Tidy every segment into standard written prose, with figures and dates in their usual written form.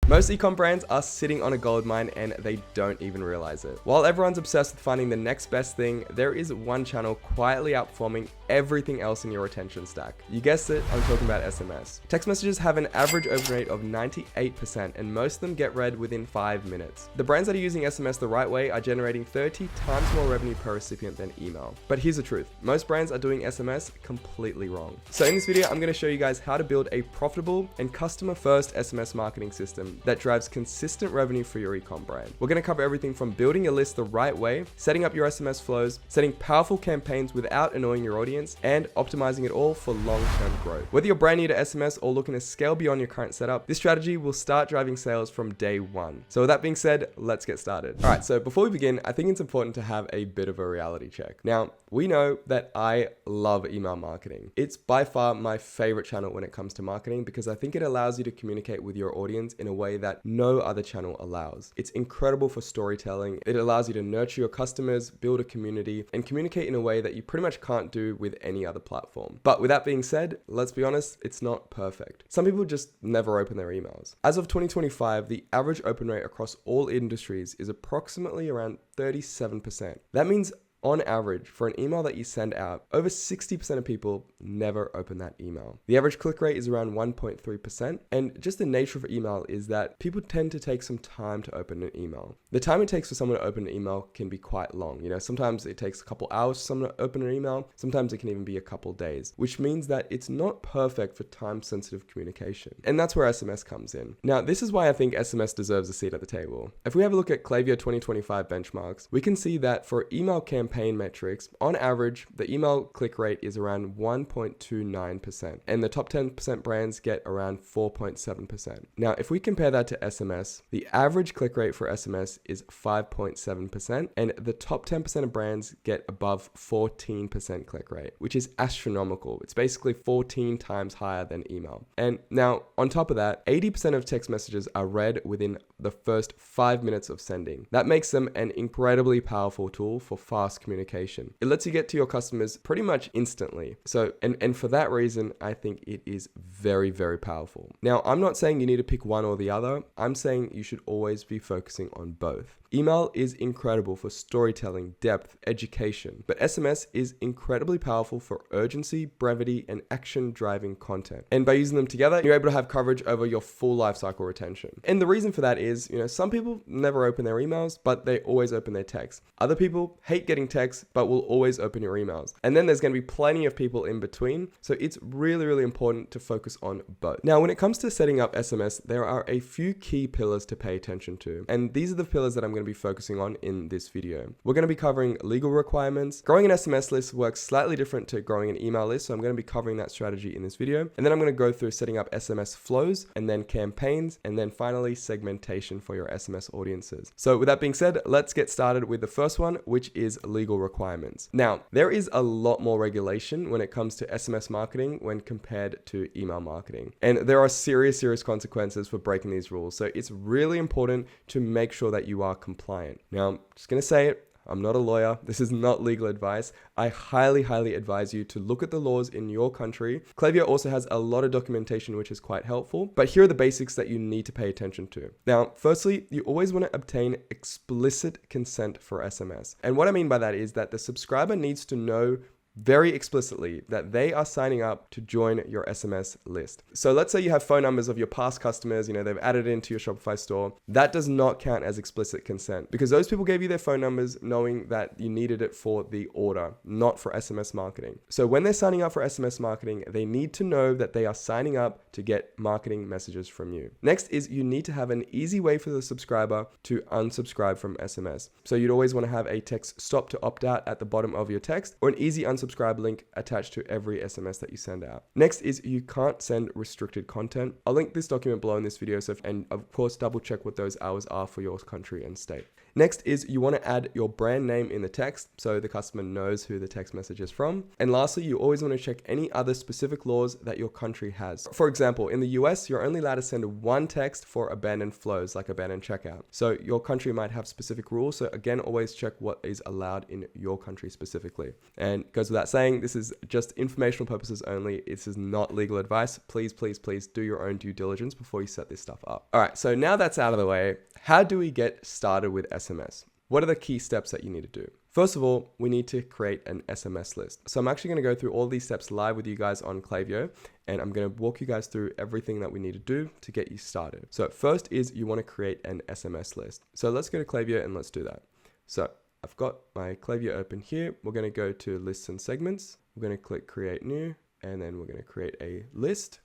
Most e-com brands are sitting on a gold mine and they don't even realize it. While everyone's obsessed with finding the next best thing, there is one channel quietly outperforming everything else in your attention stack. You guessed it, I'm talking about SMS. Text messages have an average open rate of 98% and most of them get read within 5 minutes. The brands that are using SMS the right way are generating 30 times more revenue per recipient than email. But here's the truth, most brands are doing SMS completely wrong. So in this video, I'm going to show you guys how to build a profitable and customer-first SMS marketing system that drives consistent revenue for your e-com brand. We're going to cover everything from building a list the right way, setting up your SMS flows, setting powerful campaigns without annoying your audience, and optimizing it all for long-term growth. Whether you're brand new to SMS or looking to scale beyond your current setup, this strategy will start driving sales from day one. So with that being said, let's get started. All right, so before we begin, I think it's important to have a bit of a reality check. Now, we know that I love email marketing. It's by far my favorite channel when it comes to marketing because I think it allows you to communicate with your audience in a way that no other channel allows. It's incredible for storytelling. It allows you to nurture your customers, build a community, and communicate in a way that you pretty much can't do with any other platform. But with that being said, let's be honest, it's not perfect. Some people just never open their emails. As of 2025, the average open rate across all industries is approximately around 37%. That means on average, for an email that you send out, over 60% of people never open that email. The average click rate is around 1.3%. And just the nature of email is that people tend to take some time to open an email. The time it takes for someone to open an email can be quite long. You know, sometimes it takes a couple hours for someone to open an email. Sometimes it can even be a couple days, which means that it's not perfect for time-sensitive communication. And that's where SMS comes in. Now, this is why I think SMS deserves a seat at the table. If we have a look at Klaviyo 2025 benchmarks, we can see that for email campaign metrics, on average, the email click rate is around 1.29%, and the top 10% brands get around 4.7%. Now, if we compare that to SMS, the average click rate for SMS is 5.7%, and the top 10% of brands get above 14% click rate, which is astronomical. It's basically 14 times higher than email. And now, on top of that, 80% of text messages are read within the first 5 minutes of sending. That makes them an incredibly powerful tool for fast communication. It lets you get to your customers pretty much instantly. So, and for that reason, I think it is very, very powerful. Now, I'm not saying you need to pick one or the other. I'm saying you should always be focusing on both. Email is incredible for storytelling, depth, education, but SMS is incredibly powerful for urgency, brevity, and action-driving content. And by using them together, you're able to have coverage over your full lifecycle retention. And the reason for that is, some people never open their emails, but they always open their texts. Other people hate getting texts, but will always open your emails. And then there's going to be plenty of people in between. So it's really, really important to focus on both. Now, when it comes to setting up SMS, there are a few key pillars to pay attention to. And these are the pillars that I'm going to be focusing on in this video. We're going to be covering legal requirements. Growing an SMS list works slightly different to growing an email list, so I'm going to be covering that strategy in this video. And then I'm going to go through setting up SMS flows, and then campaigns, and then finally segmentation for your SMS audiences. So with that being said, let's get started with the first one, which is legal requirements. Now, there is a lot more regulation when it comes to SMS marketing when compared to email marketing. And there are serious consequences for breaking these rules. So it's really important to make sure that you are compliant. Now, I'm just going to say it. I'm not a lawyer. This is not legal advice. I highly advise you to look at the laws in your country. Klaviyo also has a lot of documentation, which is quite helpful, but here are the basics that you need to pay attention to. Now, firstly, you always want to obtain explicit consent for SMS. And what I mean by that is that the subscriber needs to know very explicitly that they are signing up to join your SMS list. So let's say you have phone numbers of your past customers, they've added it into your Shopify store. That does not count as explicit consent because those people gave you their phone numbers knowing that you needed it for the order, not for SMS marketing. So when they're signing up for SMS marketing, they need to know that they are signing up to get marketing messages from you. Next is you need to have an easy way for the subscriber to unsubscribe from SMS. So you'd always want to have a text stop to opt out at the bottom of your text or an easy unsubscribe link attached to every SMS that you send out. Next is you can't send restricted content. I'll link this document below in this video, and of course double check what those hours are for your country and state. Next is you want to add your brand name in the text so the customer knows who the text message is from. And lastly, you always want to check any other specific laws that your country has. For example, in the US, you're only allowed to send one text for abandoned flows, like abandoned checkout. So your country might have specific rules. So again, always check what is allowed in your country specifically. And goes without that saying, this is just informational purposes only. This is not legal advice. Please, please, please do your own due diligence before you set this stuff up. All right, so now that's out of the way, how do we get started with SMS? What are the key steps that you need to do? First of all, we need to create an SMS list. So I'm actually going to go through all these steps live with you guys on Klaviyo, and I'm going to walk you guys through everything that we need to do to get you started. So first is you want to create an SMS list. So let's go to Klaviyo and let's do that. So I've got my Klaviyo open here. We're going to go to lists and segments. We're going to click create new, and then we're going to create a list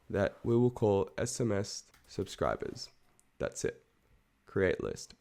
that we will call SMS subscribers. That's it. Create list.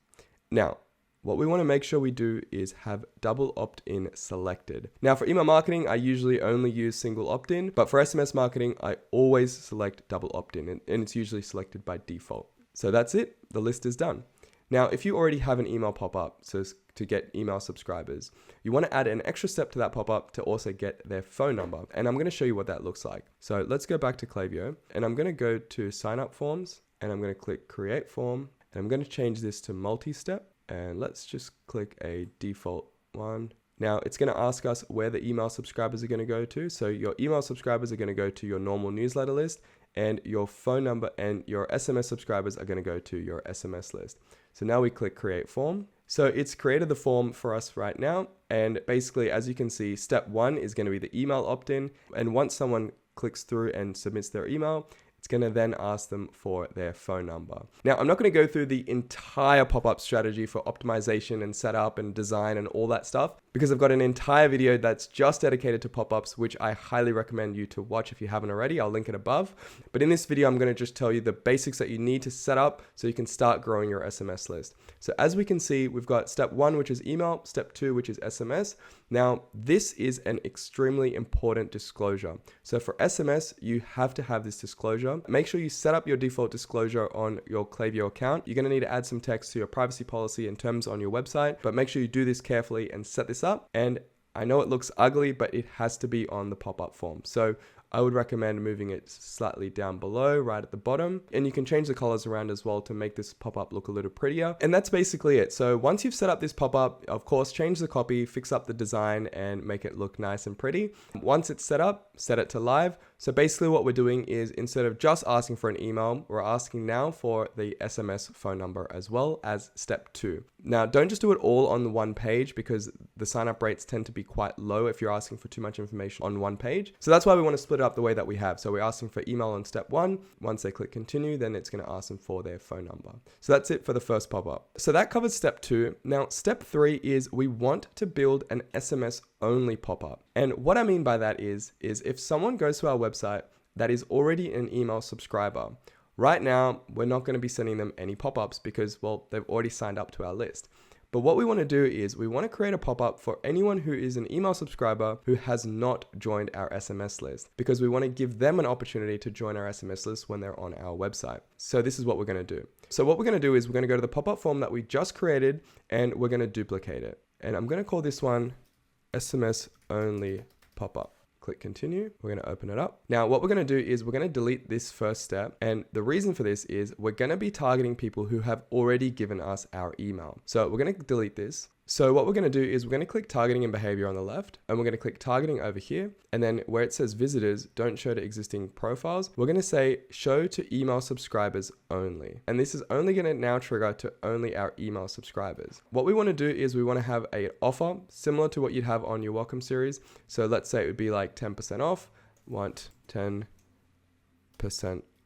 Now, what we want to make sure we do is have double opt-in selected. Now for email marketing, I usually only use single opt-in, but for SMS marketing, I always select double opt-in, and it's usually selected by default. So that's it, the list is done. Now, if you already have an email pop-up, so to get email subscribers, you want to add an extra step to that pop-up to also get their phone number. And I'm going to show you what that looks like. So let's go back to Klaviyo, and I'm going to go to sign up forms, and I'm going to click create form, and I'm going to change this to multi-step. And let's just click a default one. Now it's going to ask us where the email subscribers are going to go to. So your email subscribers are going to go to your normal newsletter list, and your phone number and your SMS subscribers are going to go to your SMS list. So now we click create form. So it's created the form for us right now. And basically, as you can see, step one is going to be the email opt-in. And once someone clicks through and submits their email, it's going to then ask them for their phone number. Now, I'm not going to go through the entire pop-up strategy for optimization and setup and design and all that stuff, because I've got an entire video that's just dedicated to pop-ups, which I highly recommend you to watch if you haven't already. I'll link it above. But in this video, I'm going to just tell you the basics that you need to set up so you can start growing your SMS list. So as we can see, we've got step one, which is email, step two, which is SMS. Now, this is an extremely important disclosure. So for SMS, you have to have this disclosure. Make sure you set up your default disclosure on your Klaviyo account. You're going to need to add some text to your privacy policy and terms on your website, but make sure you do this carefully and set this up. And I know it looks ugly, but it has to be on the pop-up form. So I would recommend moving it slightly down below, right at the bottom. And you can change the colors around as well to make this pop-up look a little prettier. And that's basically it. So once you've set up this pop-up, of course, change the copy, fix up the design, and make it look nice and pretty. Once it's set up, set it to live. So basically what we're doing is, instead of just asking for an email, we're asking now for the SMS phone number as well as step two. Now, don't just do it all on the one page, because the sign-up rates tend to be quite low if you're asking for too much information on one page. So that's why we want to split it up the way that we have. So we're asking for email on step one. Once they click continue, then it's going to ask them for their phone number. So that's it for the first pop-up. So that covers step two. Now, step three is we want to build an SMS only pop-up. And what I mean by that is if someone goes to our website that is already an email subscriber, right now, we're not going to be sending them any pop-ups because, well, they've already signed up to our list. But what we want to do is we want to create a pop-up for anyone who is an email subscriber who has not joined our SMS list, because we want to give them an opportunity to join our SMS list when they're on our website. So this is what we're going to do. So what we're going to do is we're going to go to the pop-up form that we just created, and we're going to duplicate it. And I'm going to call this one SMS only pop-up. Click continue. We're going to open it up. Now, what we're going to do is we're going to delete this first step. And the reason for this is we're going to be targeting people who have already given us our email. So we're going to delete this. So what we're going to do is we're going to click targeting and behavior on the left, and we're going to click targeting over here. And then where it says visitors, don't show to existing profiles, we're going to say show to email subscribers only. And this is only going to now trigger to only our email subscribers. What we want to do is we want to have an offer similar to what you'd have on your welcome series. So let's say it would be like 10% off, want 10%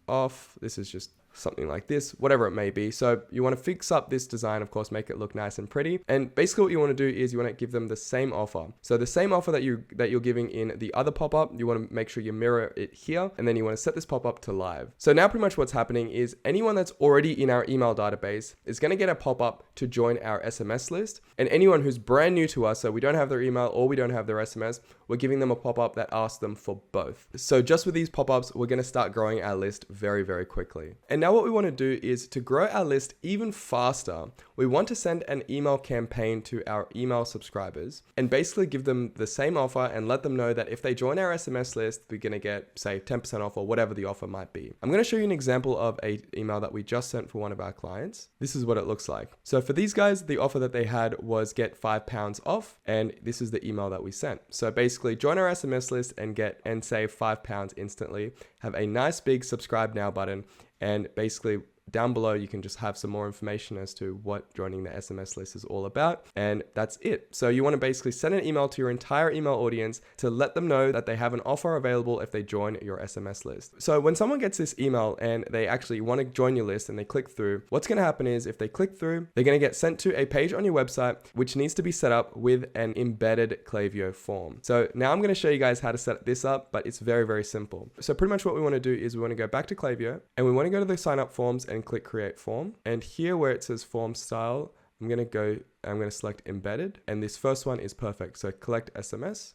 off. This is just something like this, whatever it may be. So you want to fix up this design, of course, make it look nice and pretty. And basically what you want to do is you want to give them the same offer. So the same offer that you're giving in the other pop-up, you want to make sure you mirror it here, and then you want to set this pop-up to live. So now pretty much what's happening is anyone that's already in our email database is going to get a pop-up to join our SMS list. And anyone who's brand new to us, so we don't have their email or we don't have their SMS, we're giving them a pop-up that asks them for both. So just with these pop-ups, we're going to start growing our list very, very quickly. And now what we want to do is to grow our list even faster. We want to send an email campaign to our email subscribers and basically give them the same offer and let them know that if they join our SMS list, we're going to get, say, 10% off or whatever the offer might be. I'm going to show you an example of an email that we just sent for one of our clients. This is what it looks like. So for these guys, the offer that they had was get £5 off, and this is the email that we sent. So basically join our SMS list and save £5 instantly, have a nice big subscribe now button, and basically down below, you can just have some more information as to what joining the SMS list is all about. And that's it. So you want to basically send an email to your entire email audience to let them know that they have an offer available if they join your SMS list. So when someone gets this email and they actually want to join your list and they click through, what's going to happen is if they click through, they're going to get sent to a page on your website, which needs to be set up with an embedded Klaviyo form. So now I'm going to show you guys how to set this up, but it's very, very simple. So pretty much what we want to do is we want to go back to Klaviyo and we want to go to the sign up forms and click create form. And here where it says form style, I'm going to select embedded. And this first one is perfect. So collect SMS,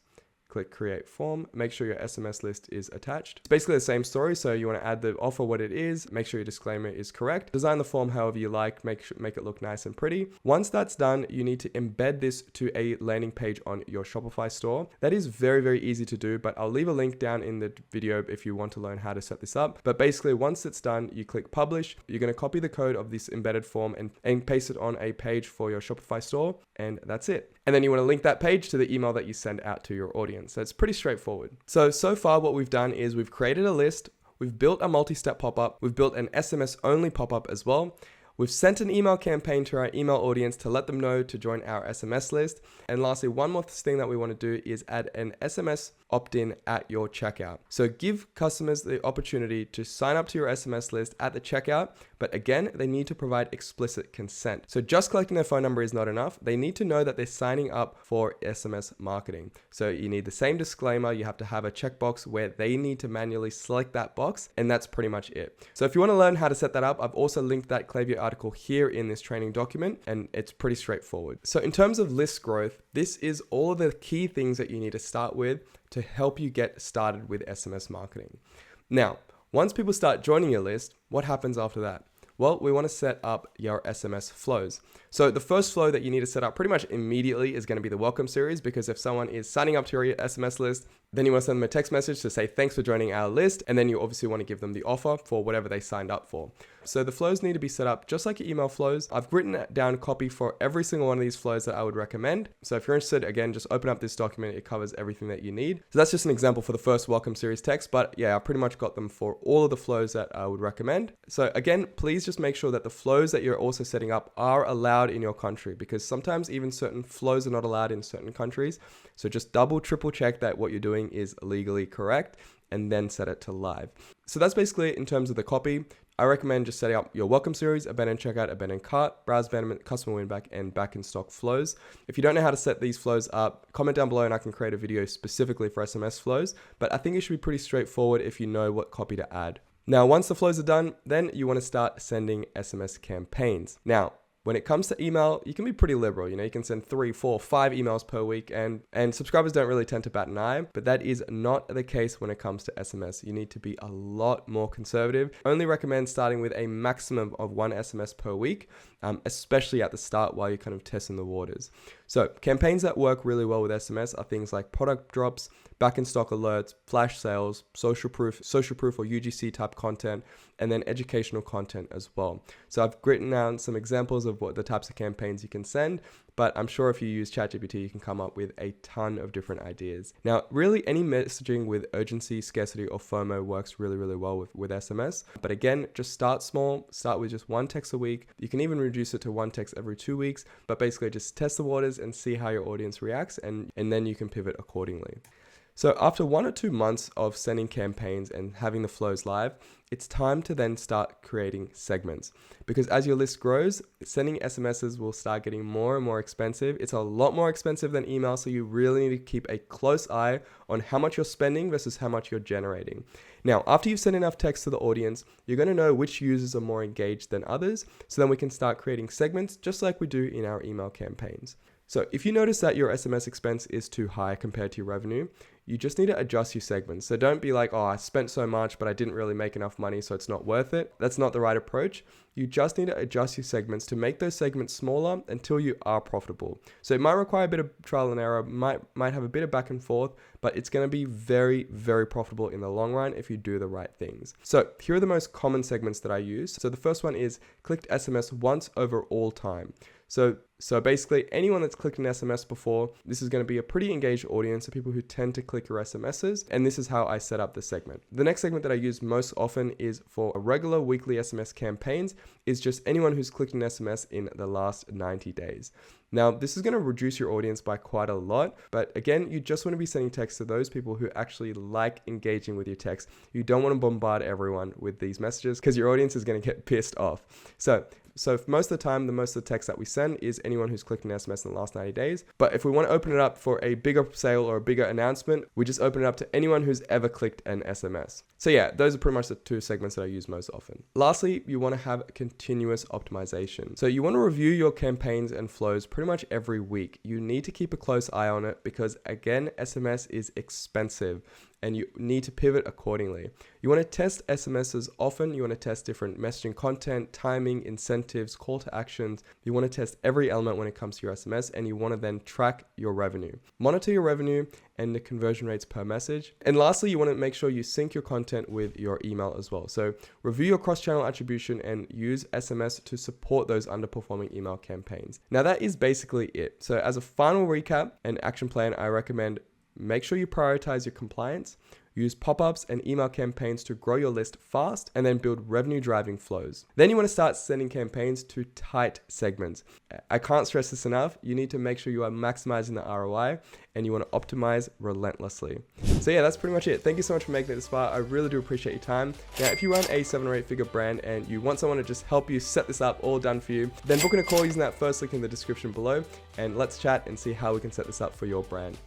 click create form, make sure your SMS list is attached. It's basically the same story. So you want to add the offer, what it is, make sure your disclaimer is correct, design the form however you like, make it look nice and pretty. Once that's done, you need to embed this to a landing page on your Shopify store. That is very, very easy to do, but I'll leave a link down in the video if you want to learn how to set this up. But basically once it's done, you click publish, you're going to copy the code of this embedded form and paste it on a page for your Shopify store, and that's it. And then you want to link that page to the email that you send out to your audience. So it's pretty straightforward. So far what we've done is we've created a list, we've built a multi-step pop-up, we've built an SMS only pop-up as well. We've sent an email campaign to our email audience to let them know to join our SMS list. And lastly, one more thing that we want to do is add an SMS opt-in at your checkout. So give customers the opportunity to sign up to your SMS list at the checkout, but again, they need to provide explicit consent. So just collecting their phone number is not enough. They need to know that they're signing up for SMS marketing. So you need the same disclaimer. You have to have a checkbox where they need to manually select that box, and that's pretty much it. So if you want to learn how to set that up, I've also linked that Klaviyo article here in this training document, and it's pretty straightforward. So in terms of list growth, this is all of the key things that you need to start with to help you get started with SMS marketing. Now, once people start joining your list, what happens after that? Well, we want to set up your SMS flows. So the first flow that you need to set up pretty much immediately is going to be the welcome series, because if someone is signing up to your SMS list, then you want to send them a text message to say, thanks for joining our list. And then you obviously want to give them the offer for whatever they signed up for. So the flows need to be set up just like your email flows. I've written down copy for every single one of these flows that I would recommend. So if you're interested, again, just open up this document. It covers everything that you need. So that's just an example for the first welcome series text, but yeah, I pretty much got them for all of the flows that I would recommend. So again, please just make sure that the flows that you're also setting up are allowed in your country, because sometimes even certain flows are not allowed in certain countries. So just triple check that what you're doing is legally correct, and then set it to live. So that's basically it in terms of the copy. I recommend just setting up your welcome series, abandoned checkout, abandoned cart, browse abandonment, customer win back, and back in stock flows. If you don't know how to set these flows up, comment down below and I can create a video specifically for SMS flows. But I think it should be pretty straightforward if you know what copy to add. Now, once the flows are done, then you want to start sending SMS campaigns. Now, when it comes to email, you can be pretty liberal. You can send 3, 4, 5 emails per week, and subscribers don't really tend to bat an eye, but that is not the case when it comes to SMS. You need to be a lot more conservative. Only recommend starting with a maximum of 1 SMS per week, especially at the start while you're kind of testing the waters. So campaigns that work really well with SMS are things like product drops, back in stock alerts, flash sales, social proof or UGC type content, and then educational content as well. So I've written down some examples of what the types of campaigns you can send, but I'm sure if you use ChatGPT, you can come up with a ton of different ideas. Now, really any messaging with urgency, scarcity, or FOMO works really, really well with SMS. But again, just start small, start with just 1 text a week. You can even reduce it to 1 text every 2 weeks, but basically just test the waters and see how your audience reacts, and then you can pivot accordingly. So after 1 or 2 months of sending campaigns and having the flows live, it's time to then start creating segments, because as your list grows, sending SMSs will start getting more and more expensive. It's a lot more expensive than email, so you really need to keep a close eye on how much you're spending versus how much you're generating. Now, after you've sent enough text to the audience, you're going to know which users are more engaged than others, so then we can start creating segments just like we do in our email campaigns. So if you notice that your SMS expense is too high compared to your revenue, you just need to adjust your segments. So don't be like, oh, I spent so much, but I didn't really make enough money, so it's not worth it. That's not the right approach. You just need to adjust your segments to make those segments smaller until you are profitable. So it might require a bit of trial and error, might have a bit of back and forth, but it's going to be very, very profitable in the long run if you do the right things. So here are the most common segments that I use. So the first one is clicked SMS once over all time. So basically anyone that's clicked an SMS before, this is going to be a pretty engaged audience of people who tend to click your SMSs. And this is how I set up the segment. The next segment that I use most often is for regular weekly SMS campaigns, is just anyone who's clicked an SMS in the last 90 days. Now, this is going to reduce your audience by quite a lot, but again, you just want to be sending text to those people who actually like engaging with your text. You don't want to bombard everyone with these messages because your audience is going to get pissed off. So for most of the time, most of the text that we send is anyone who's clicked an SMS in the last 90 days. But if we want to open it up for a bigger sale or a bigger announcement, we just open it up to anyone who's ever clicked an SMS. So yeah, those are pretty much the two segments that I use most often. Lastly, you want to have continuous optimization. So you want to review your campaigns and flows pretty much every week. You need to keep a close eye on it because again, SMS is expensive and you need to pivot accordingly. You want to test SMSs often. You want to test different messaging content, timing, incentives, call to actions. You want to test every element when it comes to your SMS, and you want to then track your revenue. Monitor your revenue and the conversion rates per message. And lastly, you want to make sure you sync your content with your email as well. So review your cross-channel attribution and use SMS to support those underperforming email campaigns. Now that is basically it. So as a final recap and action plan, I recommend make sure you prioritize your compliance, use pop-ups and email campaigns to grow your list fast, and then build revenue-driving flows. Then you want to start sending campaigns to tight segments. I can't stress this enough. You need to make sure you are maximizing the ROI and you want to optimize relentlessly. So yeah, that's pretty much it. Thank you so much for making it this far. I really do appreciate your time. Now, if you run a 7 or 8 figure brand and you want someone to just help you set this up all done for you, then book in a call using that first link in the description below, and let's chat and see how we can set this up for your brand.